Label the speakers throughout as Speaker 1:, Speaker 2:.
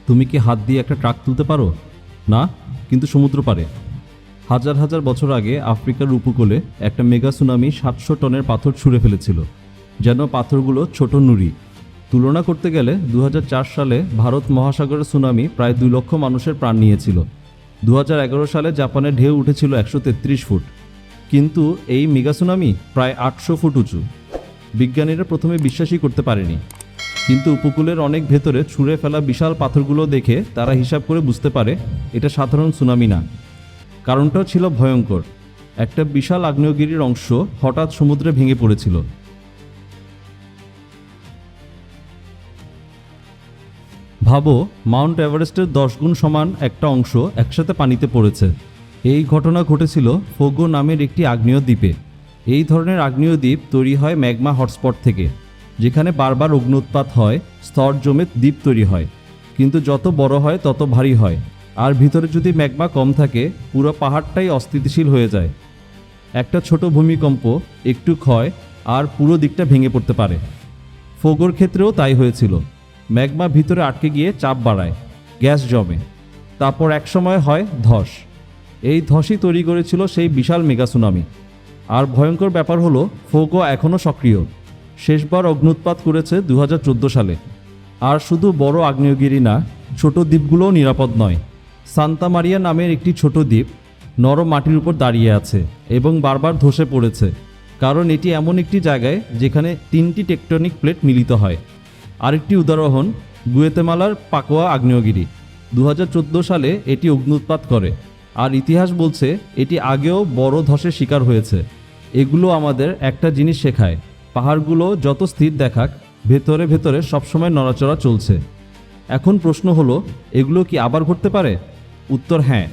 Speaker 1: তুমি কি হাত দিয়ে একটা ট্রাক তুলতে পারো? না, কিন্তু সমুদ্র পারে। হাজার হাজার বছর আগে আফ্রিকার উপকূলে একটা মেগা সুনামি 700 টনের পাথর ছুঁড়ে ফেলেছিল, যেন পাথরগুলো ছোট নুড়ি। তুলনা করতে গেলে 2004 সালে ভারত মহাসাগরের সুনামি প্রায় 2 লক্ষ মানুষের প্রাণ নিয়েছিল। 2011 সালে জাপানে ঢেউ উঠেছিল 133 ফুট, কিন্তু এই মেগা সুনামি প্রায় 800 ফুট উঁচু। বিজ্ঞানীরা প্রথমে বিশ্বাসই করতে পারেনি, কিন্তু উপকূলের অনেক ভেতরে ছুঁড়ে ফেলা বিশাল পাথরগুলো দেখে তারা হিসাব করে বুঝতে পারে এটা সাধারণ সুনামি না। কারণটাও ছিল ভয়ঙ্কর। একটা বিশাল আগ্নেয়গিরির অংশ হঠাৎ সমুদ্রে ভেঙে পড়েছিল। ভাবো, মাউন্ট এভারেস্টের 10 গুণ সমান একটা অংশ একসাথে পানিতে পড়েছে। এই ঘটনা ঘটেছিল ফোগো নামের একটি আগ্নেয় দ্বীপে। এই ধরনের আগ্নেয় দ্বীপ তৈরি হয় ম্যাগমা হটস্পট থেকে, যেখানে বারবার অগ্ন্যুৎপাত হয়, স্তর জমে দ্বীপ তৈরি হয়। কিন্তু যত বড় হয় তত ভারী হয়, আর ভিতরে যদি ম্যাগমা কম থাকে পুরো পাহাড়টাই অস্থিতিশীল হয়ে যায়। একটা ছোট ভূমিকম্প, একটু ক্ষয়, আর পুরো দিকটা ভেঙে পড়তে পারে। ফোগোর ক্ষেত্রেও তাই হয়েছিল। ম্যাগমা ভিতরে আটকে গিয়ে চাপ বাড়ায়, গ্যাস জমে, তারপর একসময় হয় ধস। এই ধসই তৈরি করেছিল সেই বিশাল মেগা সুনামি। আর ভয়ঙ্কর ব্যাপার হলো, ফোগো এখনও সক্রিয়। শেষবার অগ্ন্যুৎপাত করেছে 2014 সালে। আর শুধু বড় আগ্নেয়গিরি না, ছোট দ্বীপগুলোও নিরাপদ নয়। সান্তা মারিয়া নামের একটি ছোট দ্বীপ নরম মাটির উপর দাঁড়িয়ে আছে এবং বারবার ধসে পড়েছে, কারণ এটি এমন একটি জায়গায় যেখানে 3টি টেকটনিক প্লেট মিলিত হয়। আরেকটি উদাহরণ গুয়েতেমালার পাকোয়া আগ্নেয়গিরি। 2014 সালে এটি অগ্ন্যুৎপাত করে, আর ইতিহাস বলছে এটি আগেও বড় ধসের শিকার হয়েছে। এগুলো আমাদের একটা জিনিস শেখায়, পাহাড়গুলো যত স্থির দেখাক, ভেতরে ভেতরে সবসময় নড়াচড়া চলছে। এখন প্রশ্ন হলো, এগুলো কি আবার ঘটতে পারে? উত্তর হ্যাঁ।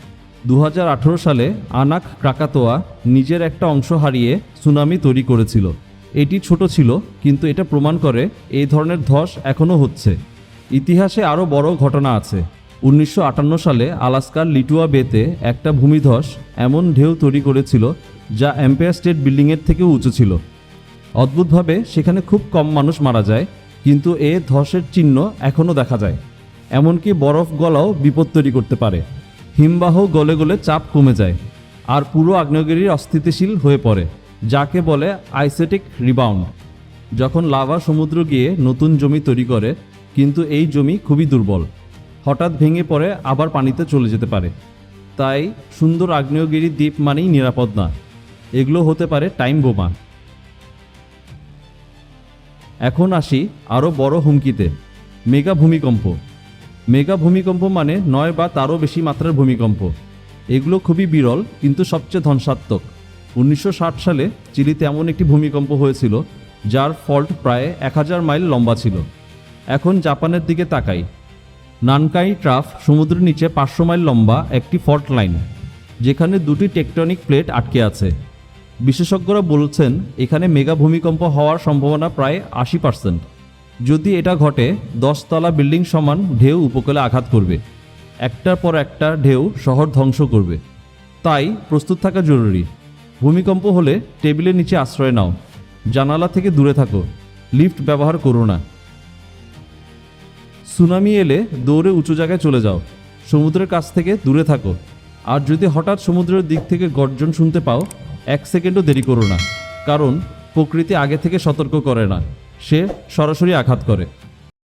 Speaker 1: 2018 সালে আনাক ক্রাকাতোয়া নিজের একটা অংশ হারিয়ে সুনামি তৈরি করেছিল। এটি ছোট ছিল, কিন্তু এটা প্রমাণ করে এই ধরনের ধস এখনও হচ্ছে। ইতিহাসে আরও বড় ঘটনা আছে। 1958 সালে আলাস্কার লিটুয়া বেতে একটা ভূমিধস এমন ঢেউ তৈরি করেছিল যা এম্পায়ার স্টেট বিল্ডিংয়ের থেকেও উঁচু ছিল। অদ্ভুতভাবে সেখানে খুব কম মানুষ মারা যায়, কিন্তু এ ধসের চিহ্ন এখনও দেখা যায়। এমনকি বরফ গলাও বিপদ তৈরি করতে পারে। হিমবাহ গলে গলে চাপ কমে যায়, আর পুরো আগ্নেয়গিরি অস্থিতিশীল হয়ে পড়ে, যাকে বলে আইসেটিক রিবাউন্ড। যখন লাভা সমুদ্র গিয়ে নতুন জমি তৈরি করে, কিন্তু এই জমি খুবই দুর্বল, হঠাৎ ভেঙে পড়ে আবার পানিতে চলে যেতে পারে। তাই সুন্দর আগ্নেয়গিরি দ্বীপ মানেই নিরাপদ না, এগুলো হতে পারে টাইম বোমা। এখন আসি আরও বড় হুমকিতে, মেগা ভূমিকম্প। মেগা ভূমিকম্প মানে 9 বা তারও বেশি মাত্রার ভূমিকম্প। এগুলো খুবই বিরল, কিন্তু সবচেয়ে ধ্বংসাত্মক। 1960 সালে চিলিতে এমন একটি ভূমিকম্প হয়েছিল যার ফল্ট প্রায় 1000 মাইল লম্বা ছিল। এখন জাপানের দিকে তাকাই। নানকাই ট্রাফ সমুদ্রের নিচে 500 মাইল লম্বা একটি ফল্ট লাইন, যেখানে 2টি টেকটনিক প্লেট আটকে আছে। বিশেষজ্ঞরা বলছেন এখানে মেগা ভূমিকম্প হওয়ার সম্ভাবনা প্রায় 80%। যদি এটা ঘটে, 10 তলা বিল্ডিং সমান ঢেউ উপকূলে আঘাত করবে, একটার পর একটা ঢেউ শহর ধ্বংস করবে। তাই প্রস্তুত থাকা জরুরি। ভূমিকম্প হলে টেবিলের নিচে আশ্রয় নাও, জানালা থেকে দূরে থাকো, লিফট ব্যবহার করো না। সুনামি এলে দৌড়ে উঁচু জায়গায় চলে যাও, সমুদ্রের কাছ থেকে দূরে থাকো। আর যদি হঠাৎ সমুদ্রের দিক থেকে গর্জন শুনতে পাও, 1 সেকেন্ডও দেরি করো না, কারণ প্রকৃতি আগে থেকে সতর্ক করে না, সে সরাসরি আঘাত করে।